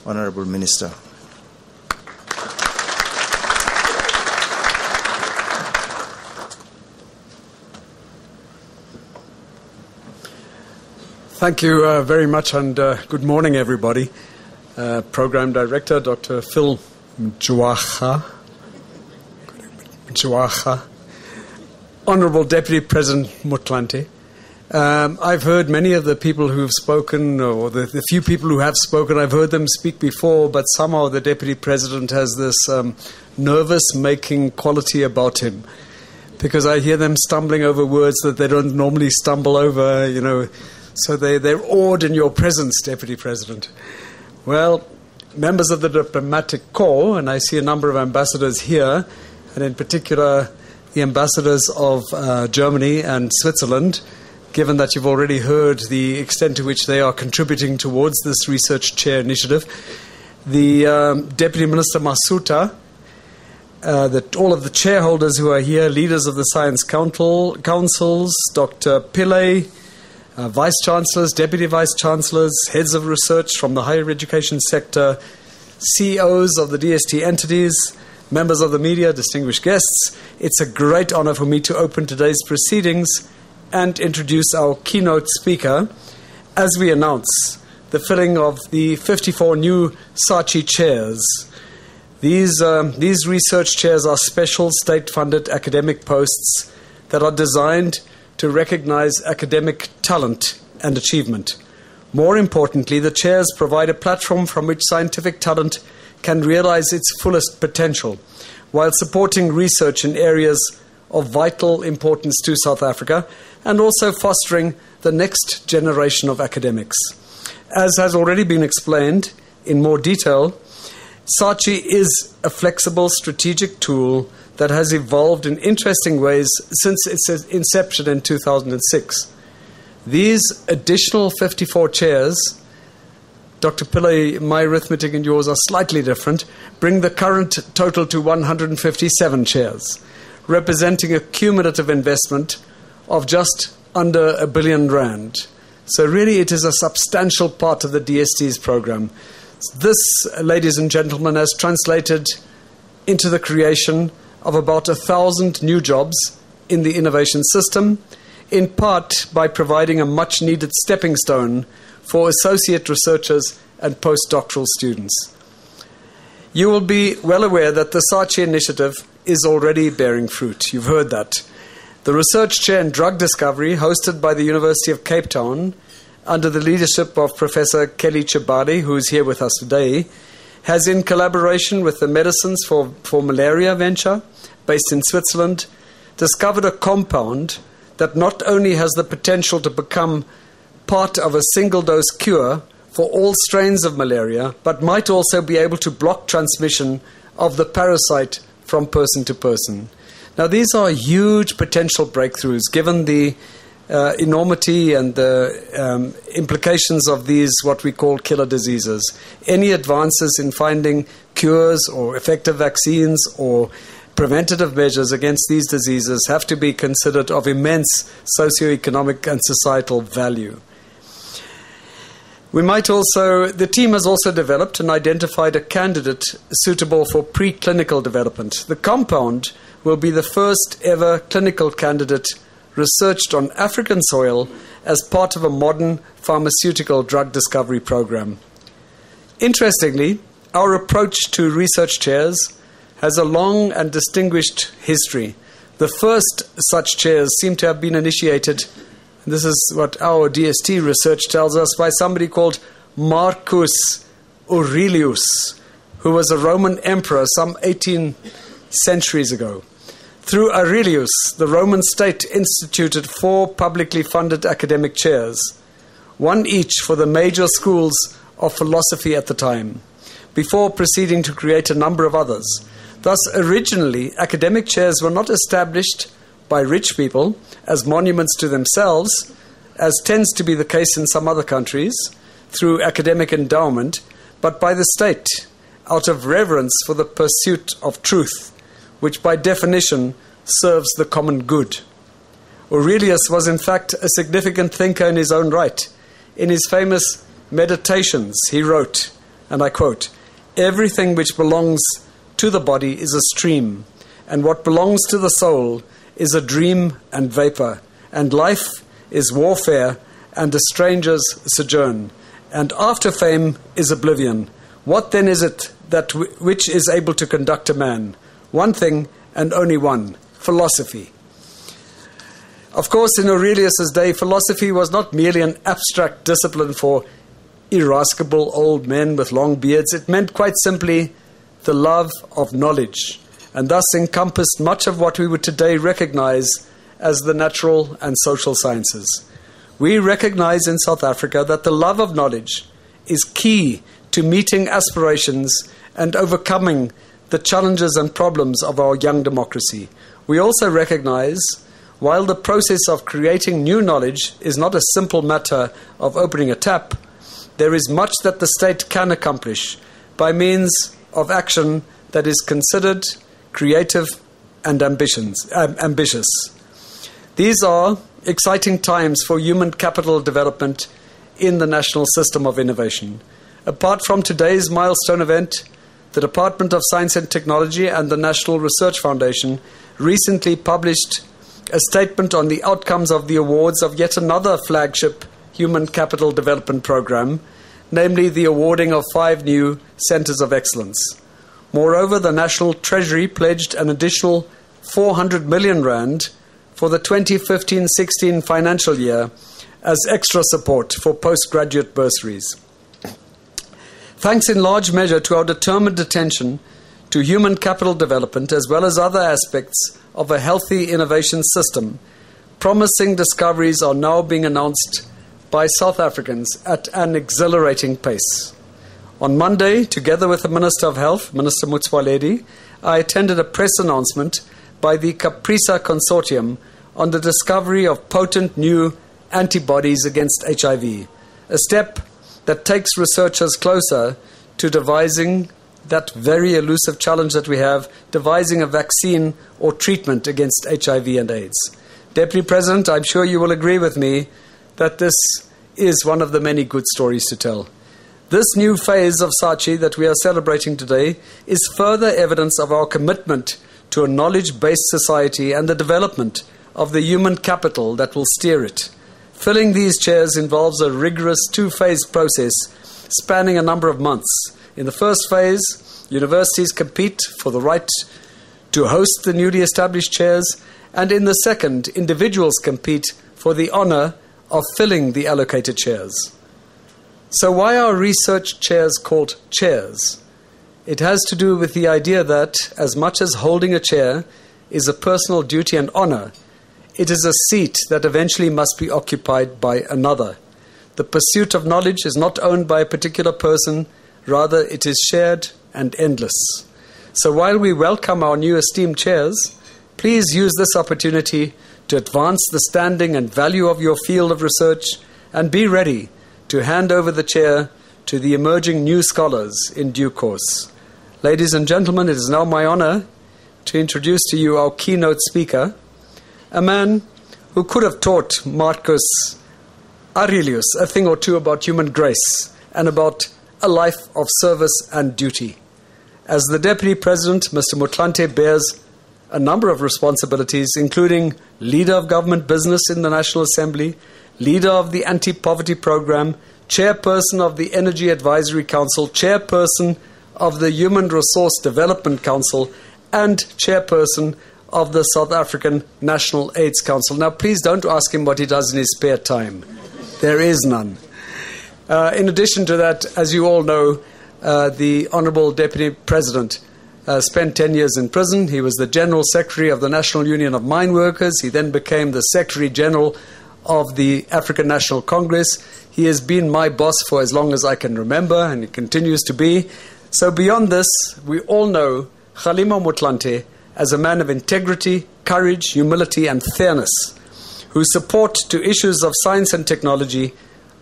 Honorable Minister. Thank you very much, and good morning, everybody. Program Director, Dr. Phil Mjwaha. Honorable Deputy President Motlanthe. I've heard many of the people who've spoken, or the few people who have spoken, I've heard them speak before, but somehow the Deputy President has this nervous-making quality about him, because I hear them stumbling over words that they don't normally stumble over, you know. So they're awed in your presence, Deputy President. Well, members of the Diplomatic Corps, and I see a number of ambassadors here, and in particular the ambassadors of Germany and Switzerland, given that you've already heard the extent to which they are contributing towards this Research Chair initiative. The Deputy Minister Masuta, all of the chairholders who are here, leaders of the Science Councils, Dr. Pillay, Vice-Chancellors, Deputy Vice-Chancellors, heads of research from the higher education sector, CEOs of the DST entities, members of the media, distinguished guests. It's a great honor for me to open today's proceedings and introduce our keynote speaker as we announce the filling of the 54 new SARChI chairs. These research chairs are special state-funded academic posts that are designed to recognize academic talent and achievement. More importantly, the chairs provide a platform from which scientific talent can realize its fullest potential, while supporting research in areas of vital importance to South Africa and also fostering the next generation of academics. As has already been explained in more detail, SARChI is a flexible strategic tool that has evolved in interesting ways since its inception in 2006. These additional 54 chairs, Dr. Pillay, my arithmetic and yours are slightly different, bring the current total to 157 chairs, representing a cumulative investment of just under R1 billion. So really it is a substantial part of the DST's program. This, ladies and gentlemen, has translated into the creation of about 1,000 new jobs in the innovation system, in part by providing a much-needed stepping stone for associate researchers and postdoctoral students. You will be well aware that the SARChI initiative is already bearing fruit. You've heard that. The Research Chair in Drug Discovery, hosted by the University of Cape Town, under the leadership of Professor Kelly Chibadi, who is here with us today, has, in collaboration with the Medicines for Malaria venture, based in Switzerland, discovered a compound that not only has the potential to become part of a single-dose cure for all strains of malaria, but might also be able to block transmission of the parasite from person to person. Now, these are huge potential breakthroughs, given the enormity and the implications of these, what we call killer diseases. Any advances in finding cures or effective vaccines or preventative measures against these diseases have to be considered of immense socioeconomic and societal value. The team has also developed and identified a candidate suitable for preclinical development. The compound will be the first ever clinical candidate researched on African soil as part of a modern pharmaceutical drug discovery program. Interestingly, our approach to research chairs has a long and distinguished history. The first such chairs seem to have been initiated, this is what our DST research tells us, by somebody called Marcus Aurelius, who was a Roman emperor some 18 centuries ago. Through Aurelius, the Roman state instituted 4 publicly funded academic chairs, one each for the major schools of philosophy at the time, before proceeding to create a number of others. Thus, originally, academic chairs were not established by rich people as monuments to themselves, as tends to be the case in some other countries, through academic endowment, but by the state, out of reverence for the pursuit of truth, which by definition serves the common good. Aurelius was in fact a significant thinker in his own right. In his famous Meditations, he wrote, and I quote, "Everything which belongs to the body is a stream, and what belongs to the soul is a dream and vapor, and life is warfare and a stranger's sojourn, and after fame is oblivion. What then is it that which is able to conduct a man? One thing and only one, philosophy." Of course, in Aurelius's day, philosophy was not merely an abstract discipline for irascible old men with long beards. It meant quite simply the love of knowledge, and thus encompassed much of what we would today recognize as the natural and social sciences. We recognize in South Africa that the love of knowledge is key to meeting aspirations and overcoming the challenges and problems of our young democracy. We also recognize, while the process of creating new knowledge is not a simple matter of opening a tap, there is much that the state can accomplish by means of action that is considered, creative, and ambitious. These are exciting times for human capital development in the national system of innovation. Apart from today's milestone event, the Department of Science and Technology and the National Research Foundation recently published a statement on the outcomes of the awards of yet another flagship human capital development program, namely the awarding of 5 new centers of excellence. Moreover, the National Treasury pledged an additional 400 million rand for the 2015-16 financial year as extra support for postgraduate bursaries. Thanks in large measure to our determined attention to human capital development as well as other aspects of a healthy innovation system, promising discoveries are now being announced by South Africans at an exhilarating pace. On Monday, together with the Minister of Health, Minister Motsoaledi, I attended a press announcement by the Caprisa Consortium on the discovery of potent new antibodies against HIV, a step that takes researchers closer to devising that very elusive challenge that we have, devising a vaccine or treatment against HIV and AIDS. Deputy President, I'm sure you will agree with me that this is one of the many good stories to tell. This new phase of SARChI that we are celebrating today is further evidence of our commitment to a knowledge-based society and the development of the human capital that will steer it. Filling these chairs involves a rigorous 2-phase process spanning a number of months. In the first phase, universities compete for the right to host the newly established chairs, and in the second, individuals compete for the honor of filling the allocated chairs. So why are research chairs called chairs? It has to do with the idea that, as much as holding a chair is a personal duty and honor, it is a seat that eventually must be occupied by another. The pursuit of knowledge is not owned by a particular person, rather it is shared and endless. So while we welcome our new esteemed chairs, please use this opportunity to advance the standing and value of your field of research and be ready to hand over the chair to the emerging new scholars in due course. Ladies and gentlemen, it is now my honor to introduce to you our keynote speaker, a man who could have taught Marcus Aurelius a thing or two about human grace and about a life of service and duty. As the Deputy President, Mr. Motlanthe bears a number of responsibilities, including Leader of Government Business in the National Assembly, Leader of the Anti-Poverty Program, Chairperson of the Energy Advisory Council, Chairperson of the Human Resource Development Council, and Chairperson of the South African National AIDS Council. Now, please don't ask him what he does in his spare time. There is none. In addition to that, as you all know, the Honourable Deputy President spent 10 years in prison. He was the General Secretary of the National Union of Mine Workers. He then became the Secretary General of the African National Congress. He has been my boss for as long as I can remember, and he continues to be. So beyond this, we all know Kgalema Motlanthe as a man of integrity, courage, humility, and fairness, whose support to issues of science and technology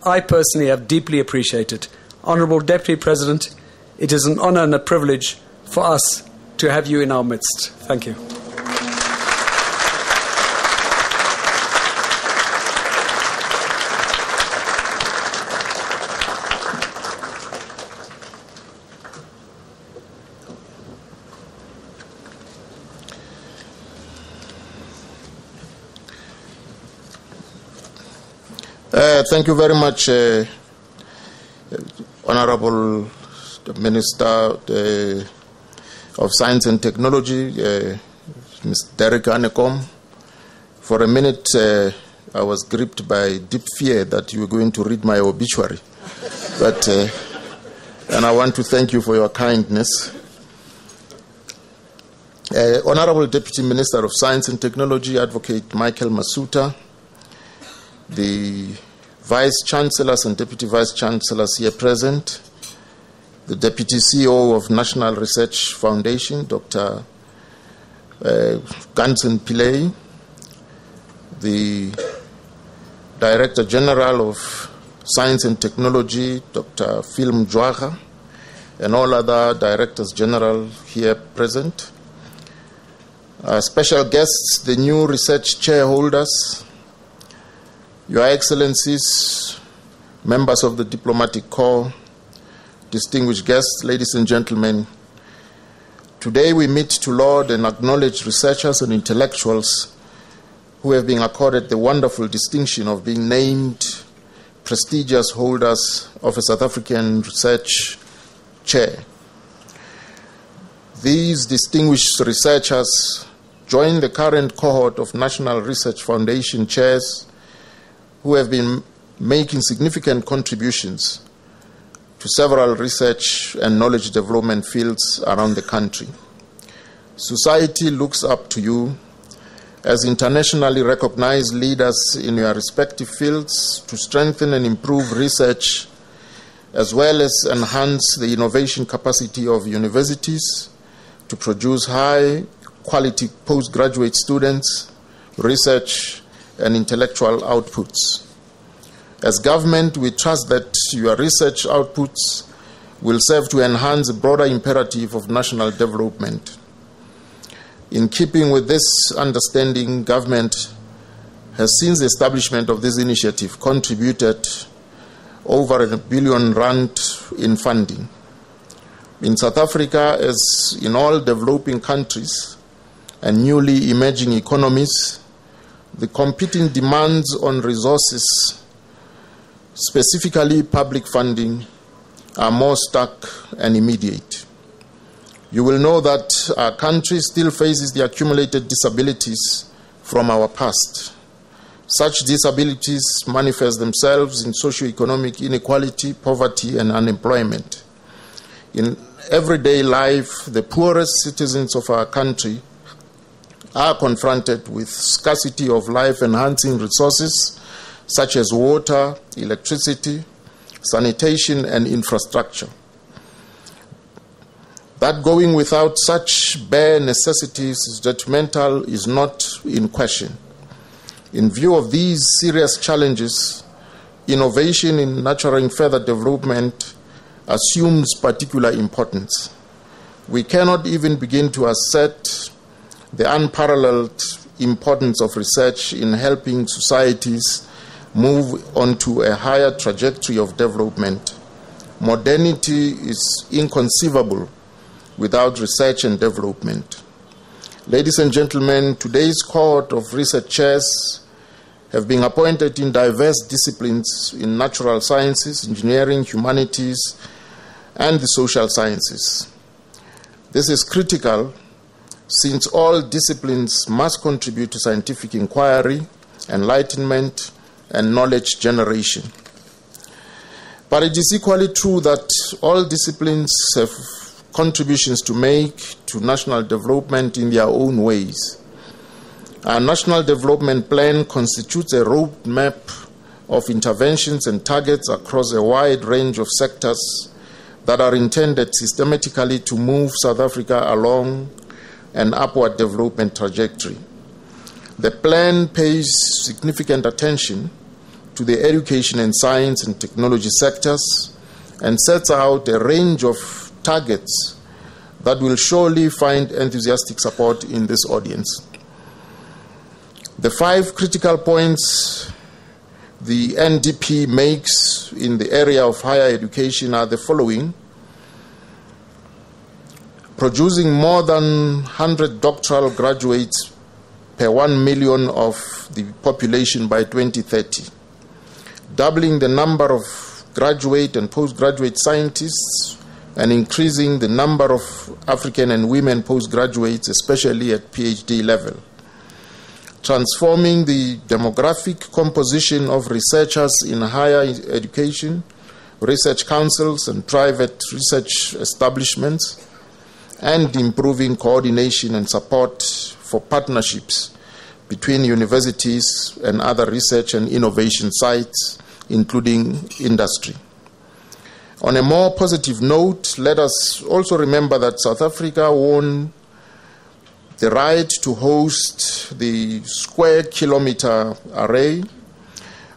I personally have deeply appreciated. Honourable Deputy President, it is an honour and a privilege for us to have you in our midst. Thank you. Thank you very much, Honorable Minister of Science and Technology, Ms. Derek Anekom. For a minute, I was gripped by deep fear that you were going to read my obituary. But, and I want to thank you for your kindness. Honorable Deputy Minister of Science and Technology, Advocate Michael Masuta, the Vice Chancellors and Deputy Vice Chancellors here present, the Deputy CEO of National Research Foundation, Dr. Gansen Pillay, the Director General of Science and Technology, Dr. Phil Mjwaha, and all other Directors General here present. Special guests, the new research chairholders, Your Excellencies, members of the Diplomatic Corps, distinguished guests, ladies and gentlemen. Today we meet to laud and acknowledge researchers and intellectuals who have been accorded the wonderful distinction of being named prestigious holders of a South African research chair. These distinguished researchers join the current cohort of National Research Foundation chairs who have been making significant contributions to several research and knowledge development fields around the country. Society looks up to you as internationally recognized leaders in your respective fields to strengthen and improve research as well as enhance the innovation capacity of universities to produce high-quality postgraduate students, research, and intellectual outputs. As government, we trust that your research outputs will serve to enhance the broader imperative of national development. In keeping with this understanding, government has, since the establishment of this initiative, contributed over R1 billion in funding. In South Africa, as in all developing countries and newly emerging economies, the competing demands on resources, specifically public funding, are more stark and immediate. You will know that our country still faces the accumulated disabilities from our past. Such disabilities manifest themselves in socioeconomic inequality, poverty, and unemployment. In everyday life, the poorest citizens of our country are confronted with scarcity of life-enhancing resources such as water, electricity, sanitation, and infrastructure. That going without such bare necessities is detrimental is not in question. In view of these serious challenges, innovation in nurturing further development assumes particular importance. We cannot even begin to assert the unparalleled importance of research in helping societies move onto a higher trajectory of development. Modernity is inconceivable without research and development. Ladies and gentlemen, today's cohort of research chairs have been appointed in diverse disciplines in natural sciences, engineering, humanities, and the social sciences. This is critical since all disciplines must contribute to scientific inquiry, enlightenment, and knowledge generation. But it is equally true that all disciplines have contributions to make to national development in their own ways. Our National Development Plan constitutes a roadmap of interventions and targets across a wide range of sectors that are intended systematically to move South Africa along an upward development trajectory. The plan pays significant attention to the education and science and technology sectors and sets out a range of targets that will surely find enthusiastic support in this audience. The 5 critical points the NDP makes in the area of higher education are the following: producing more than 100 doctoral graduates per 1 million of the population by 2030, doubling the number of graduate and postgraduate scientists, and increasing the number of African and women postgraduates, especially at PhD level. Transforming the demographic composition of researchers in higher education, research councils, and private research establishments, and improving coordination and support for partnerships between universities and other research and innovation sites, including industry. On a more positive note, let us also remember that South Africa won the right to host the Square Kilometre Array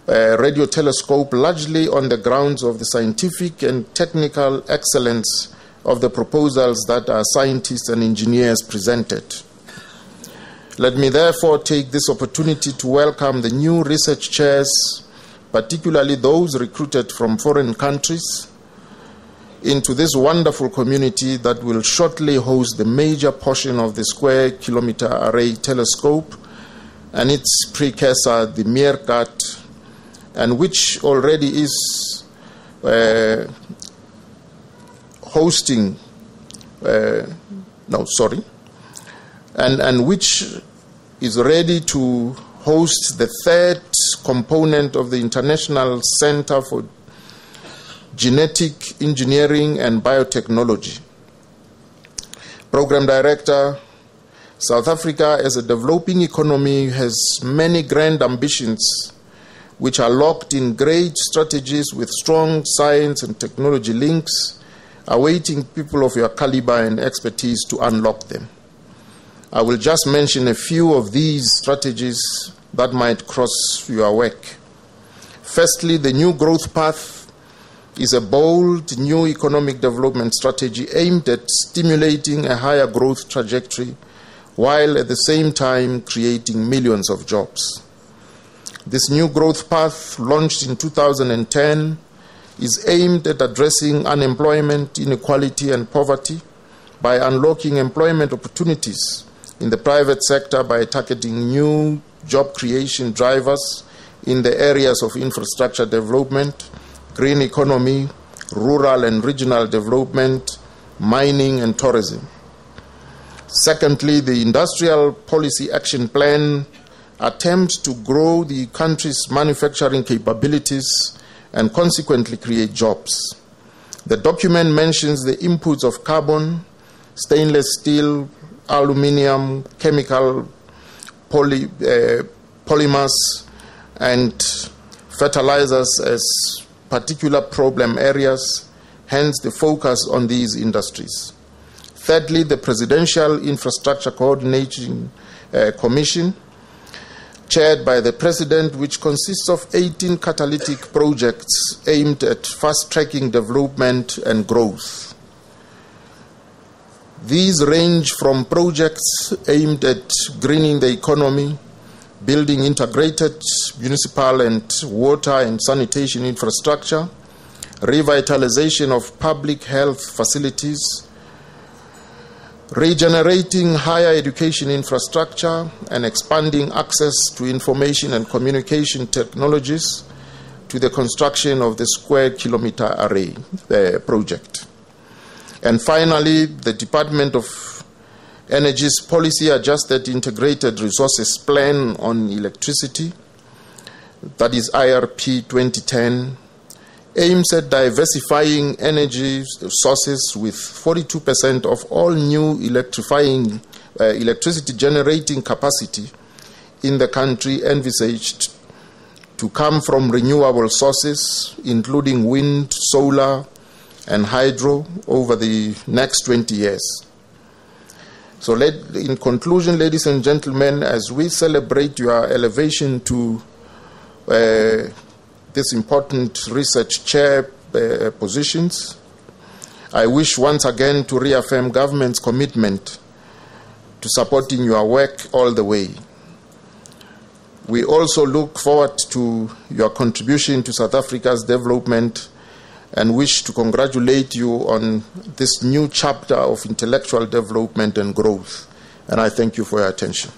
radio telescope, largely on the grounds of the scientific and technical excellence of the proposals that our scientists and engineers presented. Let me therefore take this opportunity to welcome the new research chairs, particularly those recruited from foreign countries, into this wonderful community that will shortly host the major portion of the Square Kilometre Array telescope and its precursor, the Meerkat, and which already is and which is ready to host the third component of the International Center for Genetic Engineering and Biotechnology. Program Director, South Africa as a developing economy has many grand ambitions which are locked in great strategies with strong science and technology links, awaiting people of your caliber and expertise to unlock them. I will just mention a few of these strategies that might cross your work. Firstly, the New Growth Path is a bold new economic development strategy aimed at stimulating a higher growth trajectory while at the same time creating millions of jobs. This new growth path, launched in 2010, is aimed at addressing unemployment, inequality, and poverty by unlocking employment opportunities in the private sector by targeting new job creation drivers in the areas of infrastructure development, green economy, rural and regional development, mining, and tourism. Secondly, the Industrial Policy Action Plan attempts to grow the country's manufacturing capabilities and consequently create jobs. The document mentions the inputs of carbon, stainless steel, aluminium, chemical polymers, and fertilizers as particular problem areas, hence the focus on these industries. Thirdly, the Presidential Infrastructure Coordinating Commission, chaired by the President, which consists of 18 catalytic projects aimed at fast-tracking development and growth. These range from projects aimed at greening the economy, building integrated municipal and water and sanitation infrastructure, revitalization of public health facilities, regenerating higher education infrastructure, and expanding access to information and communication technologies to the construction of the Square Kilometre Array project. And finally, the Department of Energy's Policy Adjusted Integrated Resources Plan on Electricity, that is IRP 2010, aims at diversifying energy sources with 42% of all new electricity generating capacity in the country envisaged to come from renewable sources, including wind, solar, and hydro over the next 20 years. So in conclusion, ladies and gentlemen, as we celebrate your elevation to this important research chair positions, I wish once again to reaffirm government's commitment to supporting your work all the way. We also look forward to your contribution to South Africa's development and wish to congratulate you on this new chapter of intellectual development and growth. And I thank you for your attention.